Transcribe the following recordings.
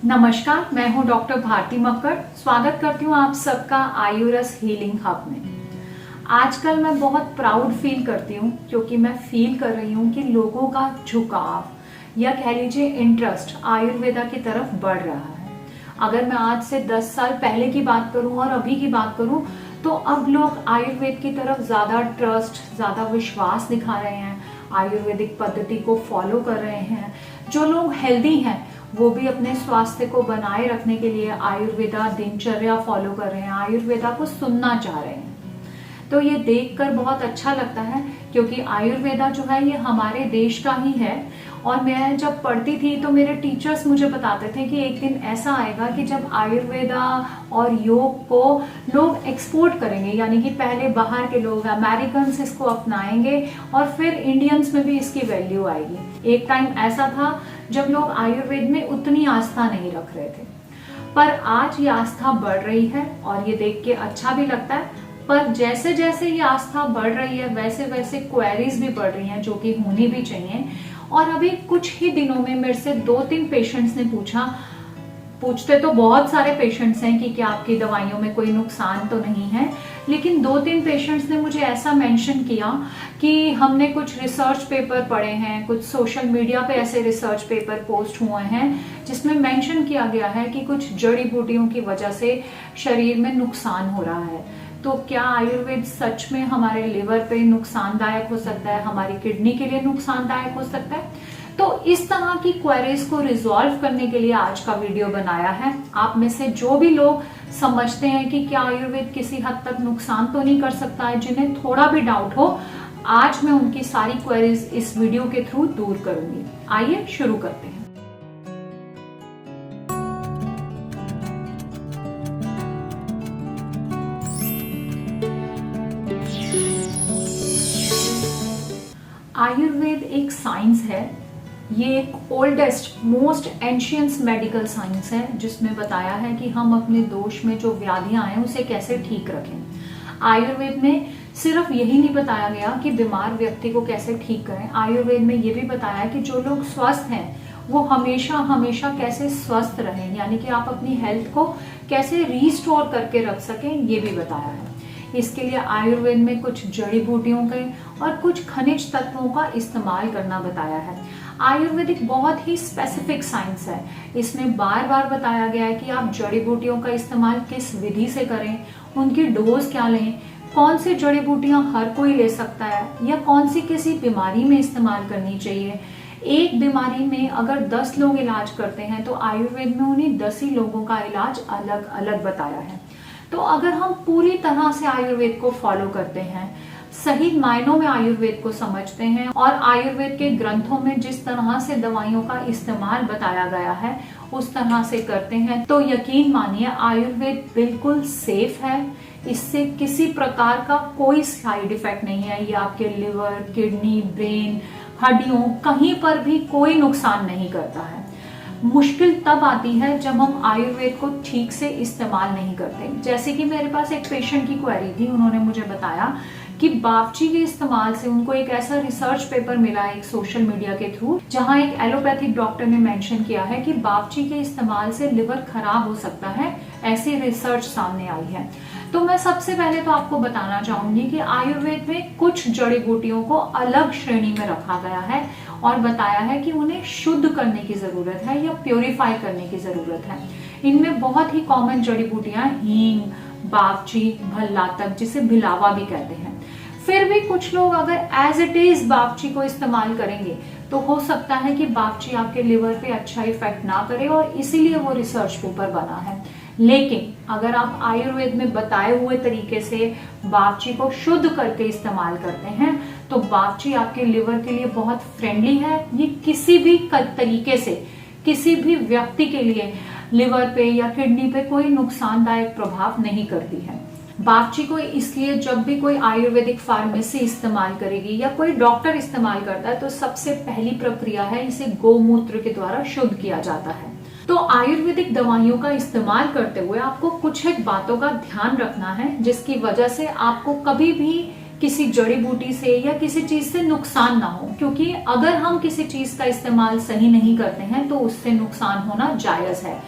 नमस्कार, मैं हूं डॉक्टर भारती मक्कड़। स्वागत करती हूं आप सबका आयुरस हीलिंग हब में। आजकल मैं बहुत प्राउड फील करती हूं क्योंकि मैं फील कर रही हूं कि लोगों का झुकाव या कह लीजिए इंटरेस्ट आयुर्वेदा की तरफ बढ़ रहा है। अगर मैं आज से 10 साल पहले की बात करूं और अभी की बात करूं तो अब लोग आयुर्वेद की तरफ ज्यादा ट्रस्ट, ज्यादा विश्वास दिखा रहे हैं, आयुर्वेदिक पद्धति को फॉलो कर रहे हैं। जो लोग हेल्दी हैं वो भी अपने स्वास्थ्य को बनाए रखने के लिए आयुर्वेदा दिनचर्या फॉलो कर रहे हैं, आयुर्वेदा को सुनना चाह रहे हैं। तो ये देखकर बहुत अच्छा लगता है क्योंकि आयुर्वेदा जो है ये हमारे देश का ही है। और मैं जब पढ़ती थी तो मेरे टीचर्स मुझे बताते थे कि एक दिन ऐसा आएगा कि जब आयुर्वेदा और योग को लोग एक्सपोर्ट करेंगे, यानी कि पहले बाहर के लोग अमेरिकन इसको अपनाएंगे और फिर इंडियंस में भी इसकी वैल्यू आएगी। एक टाइम ऐसा था जब लोग आयुर्वेद में उतनी आस्था नहीं रख रहे थे, पर आज ये आस्था बढ़ रही है और ये देख के अच्छा भी लगता है। पर जैसे जैसे ये आस्था बढ़ रही है वैसे वैसे क्वेरीज भी बढ़ रही हैं जो कि होनी भी चाहिए। और अभी कुछ ही दिनों में मेरे से 2-3 पेशेंट्स ने पूछते तो बहुत सारे पेशेंट्स हैं कि क्या आपकी दवाइयों में कोई नुकसान तो नहीं है, लेकिन 2-3 पेशेंट्स ने मुझे ऐसा मेंशन किया कि हमने कुछ रिसर्च पेपर पढ़े हैं, कुछ सोशल मीडिया पे ऐसे रिसर्च पेपर पोस्ट हुए हैं जिसमें मेंशन किया गया है कि कुछ जड़ी बूटियों की वजह से शरीर में नुकसान हो रहा है। तो क्या आयुर्वेद सच में हमारे लिवर पे नुकसानदायक हो सकता है, हमारी किडनी के लिए नुकसानदायक हो सकता है? तो इस तरह की क्वेरीज को रिजॉल्व करने के लिए आज का वीडियो बनाया है। आप में से जो भी लोग समझते हैं कि क्या आयुर्वेद किसी हद तक नुकसान तो नहीं कर सकता है, जिन्हें थोड़ा भी डाउट हो, आज मैं उनकी सारी क्वेरीज इस वीडियो के थ्रू दूर करूंगी। आइए शुरू करते हैं। आयुर्वेद एक साइंस है। ये एक oldest most ancient medical science है जिसमें बताया है कि हम अपने दोष में जो व्याधियां हैं उसे कैसे ठीक रखें। आयुर्वेद में सिर्फ यही नहीं बताया गया कि बीमार व्यक्ति को कैसे ठीक करें, आयुर्वेद में ये भी बताया कि जो लोग स्वस्थ हैं वो हमेशा हमेशा कैसे स्वस्थ रहें, यानी कि आप अपनी हेल्थ को कैसे रीस्टोर करके रख सकें, ये भी बताया है। इसके लिए आयुर्वेद में कुछ जड़ी बूटियों के और कुछ खनिज तत्वों का इस्तेमाल करना बताया है। आयुर्वेदिक बहुत ही स्पेसिफिक साइंस है। इसमें बार बार बताया गया है कि आप जड़ी बूटियों का इस्तेमाल किस विधि से करें, उनकी डोज क्या लें, कौन सी जड़ी बूटियां हर कोई ले सकता है या कौन सी किसी बीमारी में इस्तेमाल करनी चाहिए। एक बीमारी में अगर 10 लोग इलाज करते हैं तो आयुर्वेद में उन्हीं 10 ही लोगों का इलाज अलग अलग बताया है। तो अगर हम पूरी तरह से आयुर्वेद को फॉलो करते हैं, सही मायनों में आयुर्वेद को समझते हैं और आयुर्वेद के ग्रंथों में जिस तरह से दवाइयों का इस्तेमाल बताया गया है उस तरह से करते हैं, तो यकीन मानिए आयुर्वेद बिल्कुल सेफ है। इससे किसी प्रकार का कोई साइड इफेक्ट नहीं है। ये आपके लिवर, किडनी, ब्रेन, हड्डियों कहीं पर भी कोई नुकसान नहीं करता है। मुश्किल तब आती है जब हम आयुर्वेद को ठीक से इस्तेमाल नहीं करते। जैसे कि मेरे पास एक पेशेंट की क्वेरी थी, उन्होंने मुझे बताया कि बावची के इस्तेमाल से उनको एक ऐसा रिसर्च पेपर मिला एक सोशल मीडिया के थ्रू जहां एक एलोपैथिक डॉक्टर ने मेंशन किया है कि बावची के इस्तेमाल से लिवर खराब हो सकता है। ऐसी रिसर्च सामने आई है। तो मैं सबसे पहले तो आपको बताना चाहूंगी कि आयुर्वेद में कुछ जड़ी बूटियों को अलग श्रेणी में रखा गया है और बताया है कि उन्हें शुद्ध करने की जरूरत है या प्योरीफाई करने की जरूरत है। इनमें बहुत ही कॉमन जड़ी बूटियां हींग, बावची, भल्लातक, जिसे भिलावा भी कहते हैं। फिर भी कुछ लोग अगर एज इट इज बावची को इस्तेमाल करेंगे तो हो सकता है कि बावची आपके लिवर पे अच्छा इफेक्ट ना करे और इसीलिए वो रिसर्च पेपर बना है। लेकिन अगर आप आयुर्वेद में बताए हुए तरीके से बावची को शुद्ध करके इस्तेमाल करते हैं तो बावची आपके लिवर के लिए बहुत फ्रेंडली है। ये किसी भी तरीके से किसी भी व्यक्ति के लिए लिवर पे या किडनी पे कोई नुकसानदायक प्रभाव नहीं करती है। बावची को इसलिए जब भी कोई आयुर्वेदिक फार्मेसी इस्तेमाल करेगी या कोई डॉक्टर इस्तेमाल करता है तो सबसे पहली प्रक्रिया है इसे गौमूत्र के द्वारा शुद्ध किया जाता है। तो आयुर्वेदिक दवाइयों का इस्तेमाल करते हुए आपको कुछ एक बातों का ध्यान रखना है जिसकी वजह से आपको कभी भी किसी जड़ी बूटी से या किसी चीज से नुकसान ना हो, क्योंकि अगर हम किसी चीज का इस्तेमाल सही नहीं करते हैं तो उससे नुकसान होना जायज है।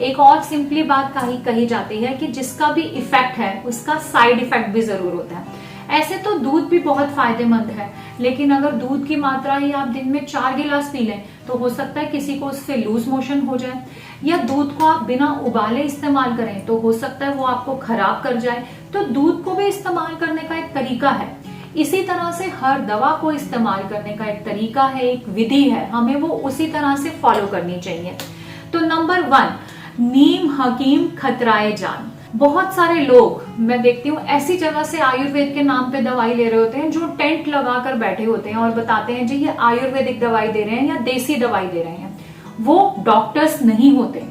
एक और सिंपली बात कही जाती है कि जिसका भी इफेक्ट है उसका साइड इफेक्ट भी जरूर होता है। ऐसे तो दूध भी बहुत फायदेमंद है, लेकिन अगर दूध की मात्रा ही आप दिन में 4 गिलास पी लें तो हो सकता है किसी को उससे लूज मोशन हो जाए, या दूध को आप बिना उबाले इस्तेमाल करें तो हो सकता है वो आपको खराब कर जाए। तो दूध को भी इस्तेमाल करने का एक तरीका है। इसी तरह से हर दवा को इस्तेमाल करने का एक तरीका है, एक विधि है, हमें वो उसी तरह से फॉलो करनी चाहिए। तो नंबर 1, नीम हकीम खतराए जान। बहुत सारे लोग मैं देखती हूँ ऐसी जगह से आयुर्वेद के नाम पे दवाई ले रहे होते हैं जो टेंट लगाकर बैठे होते हैं और बताते हैं जी ये आयुर्वेदिक दवाई दे रहे हैं या देसी दवाई दे रहे हैं। वो डॉक्टर्स नहीं होते,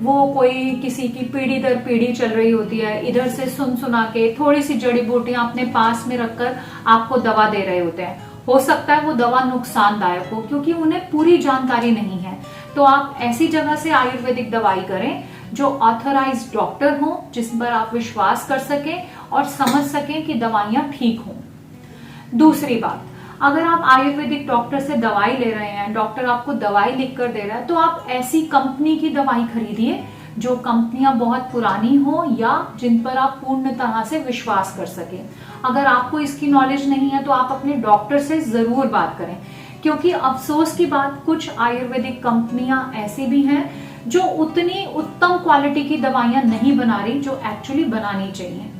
वो कोई किसी की पीढ़ी दर पीढ़ी चल रही होती है, इधर से सुना के थोड़ी सी जड़ी बूटियां अपने पास में रखकर आपको दवा दे रहे होते हैं। हो सकता है वो दवा नुकसानदायक हो क्योंकि उन्हें पूरी जानकारी नहीं है। तो आप ऐसी जगह से आयुर्वेदिक दवाई करें जो ऑथराइज्ड डॉक्टर हो, जिस पर आप विश्वास कर सकें और समझ सकें कि दवाइयां ठीक हों। दूसरी बात, अगर आप आयुर्वेदिक डॉक्टर से दवाई ले रहे हैं, डॉक्टर आपको दवाई लिख कर दे रहा है, तो आप ऐसी कंपनी की दवाई खरीदिए जो कंपनियां बहुत पुरानी हो या जिन पर आप पूर्ण तरह से विश्वास कर सकें। अगर आपको इसकी नॉलेज नहीं है तो आप अपने डॉक्टर से जरूर बात करें, क्योंकि अफसोस की बात, कुछ आयुर्वेदिक कंपनियां ऐसी भी हैं जो उतनी उत्तम क्वालिटी की दवाइयां नहीं बना रही जो एक्चुअली बनानी चाहिए।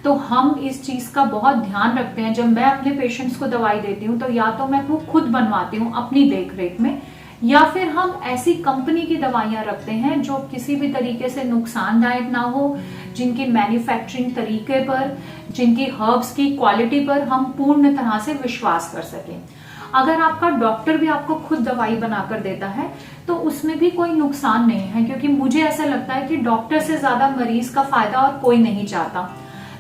तो हम इस चीज का बहुत ध्यान रखते हैं। जब मैं अपने पेशेंट्स को दवाई देती हूँ तो या तो मैं वो खुद बनवाती हूँ अपनी देख रेख में, या फिर हम ऐसी कंपनी की दवाइयां रखते हैं जो किसी भी तरीके से नुकसानदायक ना हो, जिनकी मैन्युफैक्चरिंग तरीके पर, जिनकी हर्ब्स की क्वालिटी पर हम पूर्ण तरह से विश्वास कर सकें। अगर आपका डॉक्टर भी आपको खुद दवाई बनाकर देता है तो उसमें भी कोई नुकसान नहीं है, क्योंकि मुझे ऐसा लगता है कि डॉक्टर से ज्यादा मरीज का फायदा और कोई नहीं चाहता।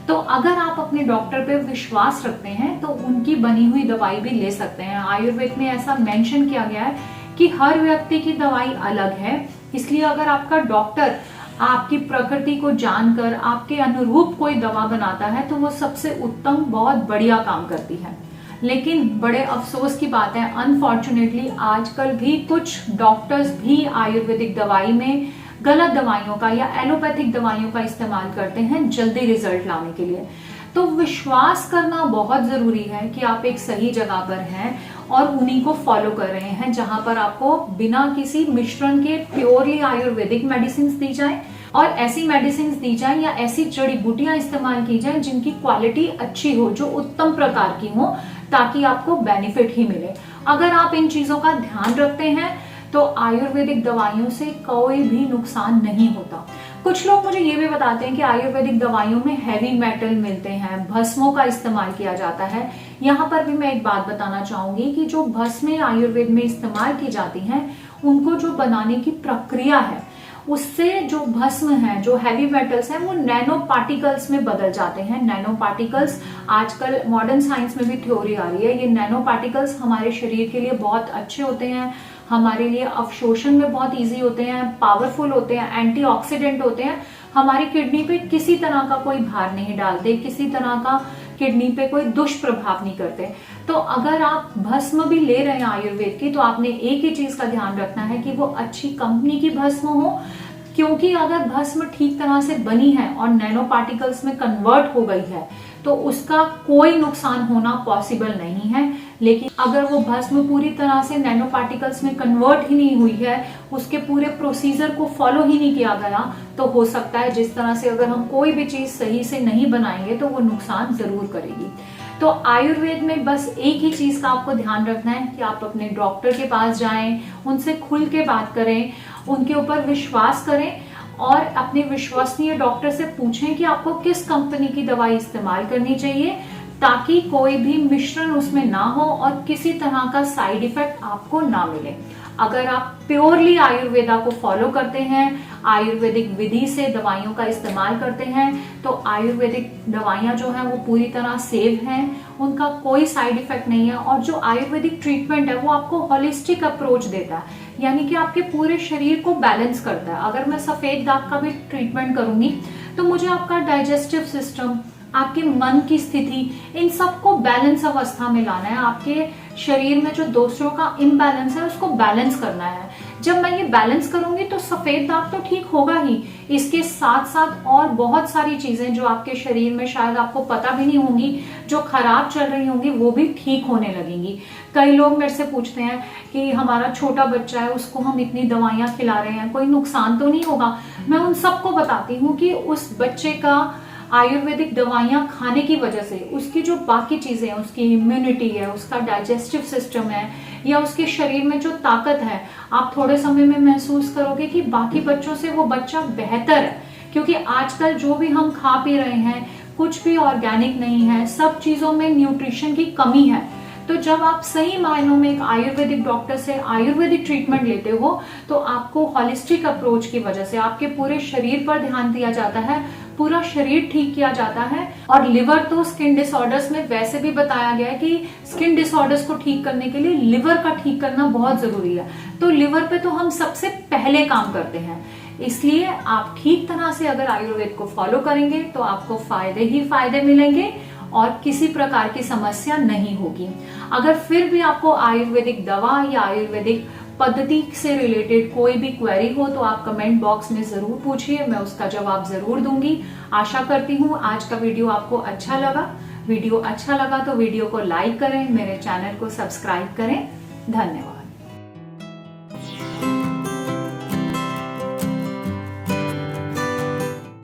तो अगर आप अपने डॉक्टर पे विश्वास रखते हैं तो उनकी बनी हुई दवाई भी ले सकते हैं। आयुर्वेद में ऐसा मेंशन किया गया है कि हर व्यक्ति की दवाई अलग है, इसलिए अगर आपका डॉक्टर आपकी प्रकृति को जानकर आपके अनुरूप कोई दवा बनाता है तो वो सबसे उत्तम, बहुत बढ़िया काम करती है। लेकिन बड़े अफसोस की बात है, अनफॉर्चुनेटली आजकल भी कुछ डॉक्टर्स भी आयुर्वेदिक दवाई में गलत दवाइयों का या एलोपैथिक दवाइयों का इस्तेमाल करते हैं जल्दी रिजल्ट लाने के लिए। तो विश्वास करना बहुत जरूरी है कि आप एक सही जगह पर हैं और उन्हीं को फॉलो कर रहे हैं जहां पर आपको बिना किसी मिश्रण के प्योरली आयुर्वेदिक मेडिसिन दी जाए, और ऐसी मेडिसिन दी जाए या ऐसी जड़ी बूटियां इस्तेमाल की जाए जिनकी क्वालिटी अच्छी हो, जो उत्तम प्रकार की हो, ताकि आपको बेनिफिट ही मिले। अगर आप इन चीजों का ध्यान रखते हैं तो आयुर्वेदिक दवाइयों से कोई भी नुकसान नहीं होता। कुछ लोग मुझे ये भी बताते हैं कि आयुर्वेदिक दवाइयों में हैवी मेटल मिलते हैं, भस्मों का इस्तेमाल किया जाता है। यहाँ पर भी मैं एक बात बताना चाहूंगी कि जो भस्में आयुर्वेद में इस्तेमाल की जाती हैं, उनको जो बनाने की प्रक्रिया है उससे जो भस्म है, जो हैवी मेटल्स हैं, वो नैनो पार्टिकल्स में बदल जाते हैं। नैनो पार्टिकल्स आजकल मॉडर्न साइंस में भी थ्योरी आ रही है, ये नैनो पार्टिकल्स हमारे शरीर के लिए बहुत अच्छे होते हैं, हमारे लिए अवशोषण में बहुत इजी होते हैं, पावरफुल होते हैं, एंटीऑक्सीडेंट होते हैं, हमारी किडनी पे किसी तरह का कोई भार नहीं डालते, किसी तरह का किडनी पे कोई दुष्प्रभाव नहीं करते। तो अगर आप भस्म भी ले रहे हैं आयुर्वेद की तो आपने एक ही चीज का ध्यान रखना है कि वो अच्छी कंपनी की भस्म हो, क्योंकि अगर भस्म ठीक तरह से बनी है और नैनो पार्टिकल्स में कन्वर्ट हो गई है तो उसका कोई नुकसान होना पॉसिबल नहीं है। लेकिन अगर वो भस्म पूरी तरह से नैनो पार्टिकल्स में कन्वर्ट ही नहीं हुई है, उसके पूरे प्रोसीजर को फॉलो ही नहीं किया गया, तो हो सकता है जिस तरह से अगर हम कोई भी चीज सही से नहीं बनाएंगे तो वो नुकसान जरूर करेगी। तो आयुर्वेद में बस एक ही चीज का आपको ध्यान रखना है कि आप अपने डॉक्टर के पास जाएं, उनसे खुल के बात करें, उनके ऊपर विश्वास करें और अपने विश्वसनीय डॉक्टर से पूछें कि आपको किस कंपनी की दवाई इस्तेमाल करनी चाहिए, ताकि कोई भी मिश्रण उसमें ना हो और किसी तरह का साइड इफेक्ट आपको ना मिले। अगर आप प्योरली आयुर्वेदा को फॉलो करते हैं, आयुर्वेदिक विधि से दवाइयों का इस्तेमाल करते हैं, तो आयुर्वेदिक दवाइयां जो हैं वो पूरी तरह सेफ हैं, उनका कोई साइड इफेक्ट नहीं है। और जो आयुर्वेदिक ट्रीटमेंट है वो आपको होलिस्टिक अप्रोच देता है, यानी कि आपके पूरे शरीर को बैलेंस करता है। अगर मैं सफेद दाग का भी ट्रीटमेंट करूंगी तो मुझे आपका डाइजेस्टिव सिस्टम, आपके मन की स्थिति, इन सबको बैलेंस अवस्था में लाना है। आपके शरीर में जो दोषों का इम्बैलेंस है उसको बैलेंस करना है। जब मैं ये बैलेंस करूंगी तो सफेद दाग तो ठीक होगा ही, इसके साथ साथ और बहुत सारी चीजें जो आपके शरीर में शायद आपको पता भी नहीं होंगी, जो खराब चल रही होंगी, वो भी ठीक होने लगेंगी। कई लोग मेरे से पूछते हैं कि हमारा छोटा बच्चा है, उसको हम इतनी दवाइयां खिला रहे हैं, कोई नुकसान तो नहीं होगा। मैं उन सबको बताती हूँ कि उस बच्चे का आयुर्वेदिक दवाइयां खाने की वजह से उसकी जो बाकी चीजें हैं, उसकी इम्यूनिटी है, उसका डाइजेस्टिव सिस्टम है, या उसके शरीर में जो ताकत है, आप थोड़े समय में महसूस करोगे कि बाकी बच्चों से वो बच्चा बेहतर है। क्योंकि आजकल जो भी हम खा पी रहे हैं कुछ भी ऑर्गेनिक नहीं है, सब चीजों में न्यूट्रिशन की कमी है। तो जब आप सही मायनों में एक आयुर्वेदिक डॉक्टर से आयुर्वेदिक ट्रीटमेंट लेते हो तो आपको हॉलिस्टिक अप्रोच की वजह से आपके पूरे शरीर पर ध्यान दिया जाता है, पूरा शरीर ठीक किया जाता है। और लिवर तो स्किन डिसऑर्डर्स में वैसे भी बताया गया है कि स्किन डिसऑर्डर्स को ठीक करने के लिए लिवर का ठीक करना बहुत जरूरी है। तो लिवर पे तो हम सबसे पहले काम करते हैं। इसलिए आप ठीक तरह से अगर आयुर्वेद को फॉलो करेंगे तो आपको फायदे ही फायदे मिलेंगे और किसी प्रकार की समस्या नहीं होगी। अगर फिर भी आपको आयुर्वेदिक दवा या आयुर्वेदिक पद्धति से रिलेटेड कोई भी क्वेरी हो तो आप कमेंट बॉक्स में जरूर पूछिए, मैं उसका जवाब जरूर दूंगी। आशा करती हूँ आज का वीडियो आपको अच्छा लगा। वीडियो अच्छा लगा तो वीडियो को लाइक करें, मेरे चैनल को सब्सक्राइब करें। धन्यवाद।